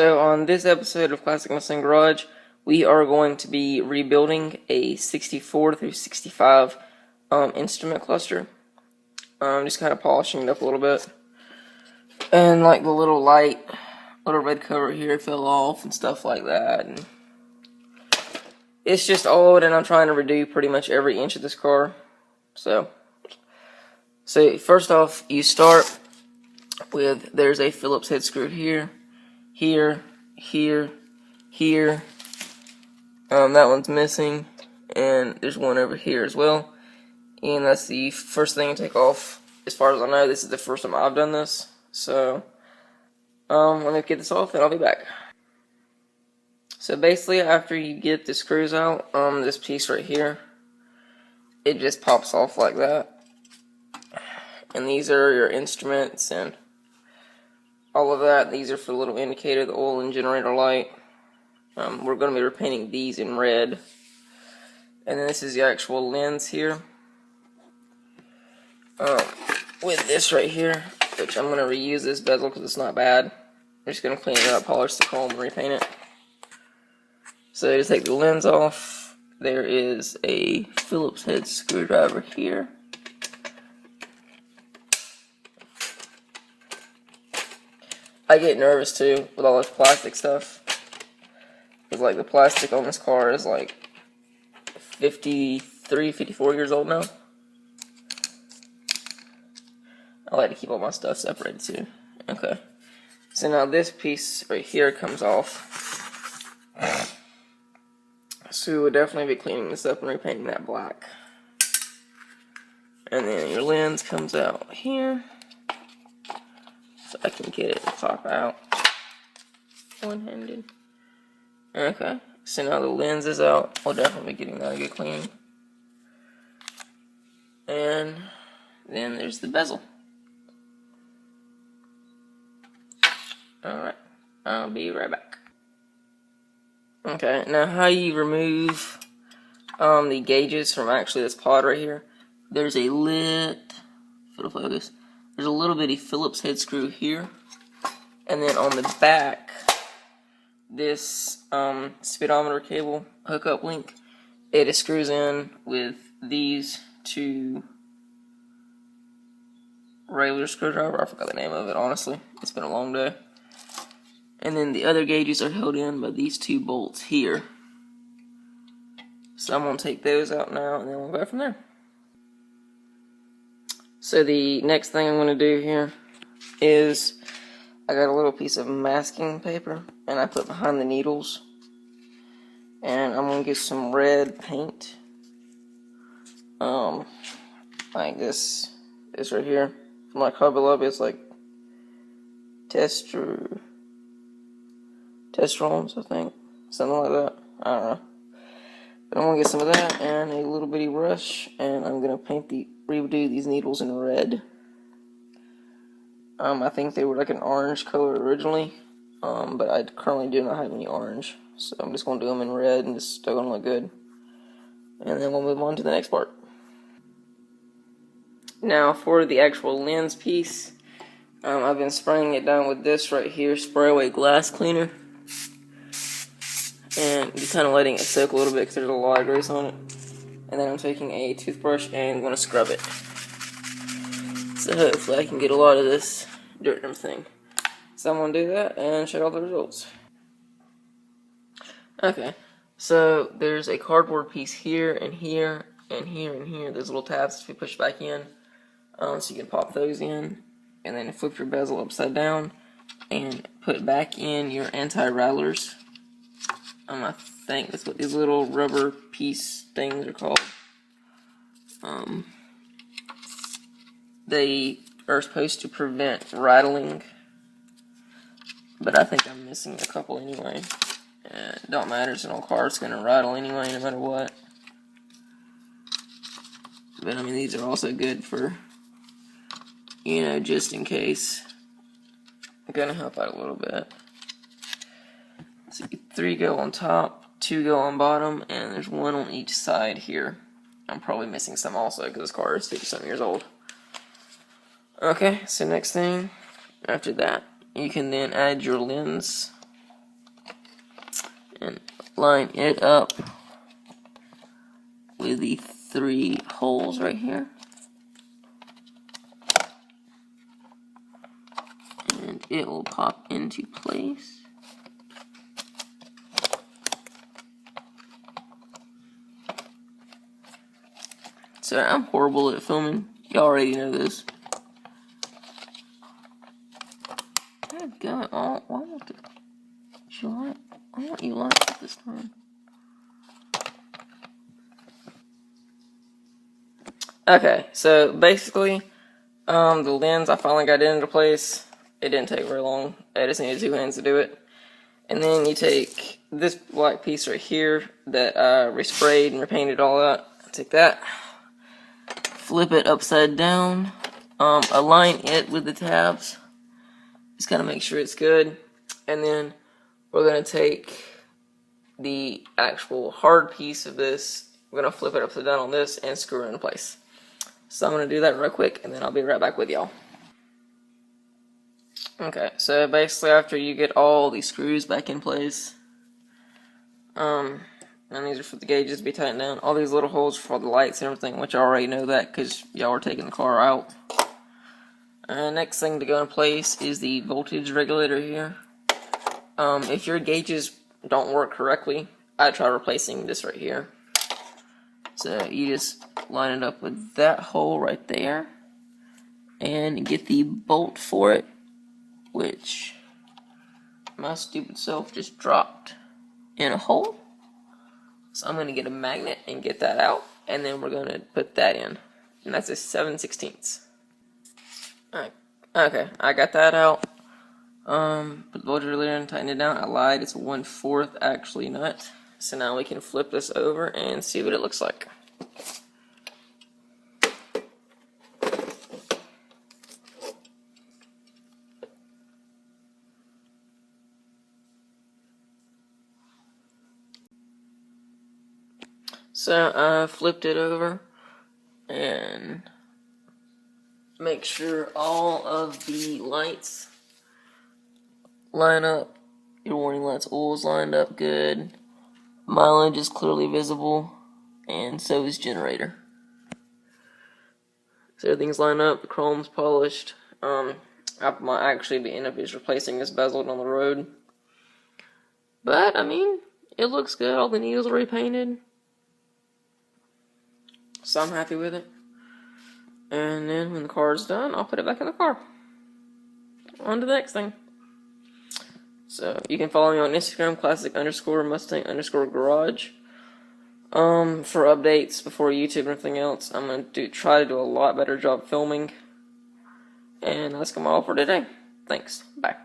So on this episode of Classic Mustang Garage, we are going to be rebuilding a 64 through 65 instrument cluster. Just kind of polishing it up a little bit. And like the little red cover here fell off and stuff like that. And it's just old, and I'm trying to redo pretty much every inch of this car. So first off, you start with, there's a Phillips head screw here. Here. That one's missing, and there's one over here as well. And that's the first thing to take off. As far as I know, this is the first time I've done this. So, let me get this off, and I'll be back. So basically, after you get the screws out, this piece right here, it just pops off like that. And these are your instruments and all of that. These are for the little indicator, the oil and generator light. We're going to be repainting these in red. And then this is the actual lens here. With this right here, which I'm going to reuse this bezel because it's not bad. I'm just going to clean it up, polish the chrome, and repaint it. So to take the lens off, there is a Phillips head screwdriver here. I get nervous too with all this plastic stuff, because like the plastic on this car is like 53, 54 years old now. I like to keep all my stuff separated too. Okay, so now this piece right here comes off, so we'll definitely be cleaning this up and repainting that black. And then your lens comes out here. So I can get it to pop out one-handed. Okay, so now the lens is out. We'll definitely be getting that a good cleaning. And then there's the bezel. Alright, I'll be right back. Okay, now how you remove the gauges from actually this pod right here. There's a focus. There's a little bitty Phillips head screw here, and then on the back, this speedometer cable hookup link, it screws in with these two regular screwdriver. I forgot the name of it, honestly. It's been a long day. And then the other gauges are held in by these two bolts here. So I'm going to take those out now, and then we'll go from there. So the next thing I'm going to do here is, I got a little piece of masking paper, and I put behind the needles, and I'm going to get some red paint, like this right here, from like Hobby Lobby. It's like Testrons, I think, something like that, I don't know. But I'm going to get some of that and a little bitty brush, and I'm going to redo these needles in red. I think they were like an orange color originally, but I currently do not have any orange. So I'm just going to do them in red, and they're going to look good. And then we'll move on to the next part. Now for the actual lens piece, I've been spraying it down with this right here, spray away glass cleaner. And just kind of letting it soak a little bit because there's a lot of grease on it. And then I'm taking a toothbrush and I'm going to scrub it. So hopefully I can get a lot of this dirt and everything. So I'm going to do that and show you all the results. Okay, so there's a cardboard piece here and here and here and here. There's little tabs if you push back in. So you can pop those in. And then flip your bezel upside down and put back in your anti-rattlers. I think that's what these little rubber piece things are called. They are supposed to prevent rattling, but I think I'm missing a couple anyway. It don't matter, it's an old car, it's going to rattle anyway, no matter what. But I mean, these are also good for, you know, just in case. They're going to help out a little bit. So 3 go on top, 2 go on bottom, and there's 1 on each side here. I'm probably missing some also because this car is 50-something years old. Okay, so next thing, after that, you can then add your lens line it up with the 3 holes right here. And it will pop into place. So I'm horrible at filming. You already know this. God, I want you like it this time. Okay, so basically, the lens, I finally got it into place. It didn't take very long. I just needed 2 hands to do it. And then you take this black piece right here that I resprayed and repainted all that. Take that, flip it upside down, align it with the tabs. Just gotta make sure it's good. And then we're gonna take the actual hard piece of this, we're gonna flip it upside down on this and screw it into place. So I'm gonna do that real quick and then I'll be right back with y'all. Okay, so basically after you get all these screws back in place, and these are for the gauges to be tightened down, all these little holes for the lights and everything, which I already know that because y'all are taking the car out. Next thing to go in place is the voltage regulator here. If your gauges don't work correctly, I try replacing this right here. So you just line it up with that hole right there and get the bolt for it, which my stupid self just dropped in a hole. So I'm going to get a magnet and get that out, and then we're going to put that in, and that's a 7/16. Okay, I got that out. Put the voltage regulator in, tighten it down. I lied, it's a 1/4 actually nut. So now we can flip this over and see what it looks like. So I flipped it over and make sure all of the lights line up. Your warning lights always lined up good. Mileage is clearly visible, and so is generator. So everything's lined up, the chrome's polished. I might actually be end up just replacing this bezel on the road. But I mean, it looks good. All the needles are repainted. So I'm happy with it. And then when the car is done, I'll put it back in the car. On to the next thing. So you can follow me on Instagram, classic_mustang_garage. For updates before YouTube and everything else. I'm going to try to do a lot better job filming. And that's all for today. Thanks. Bye.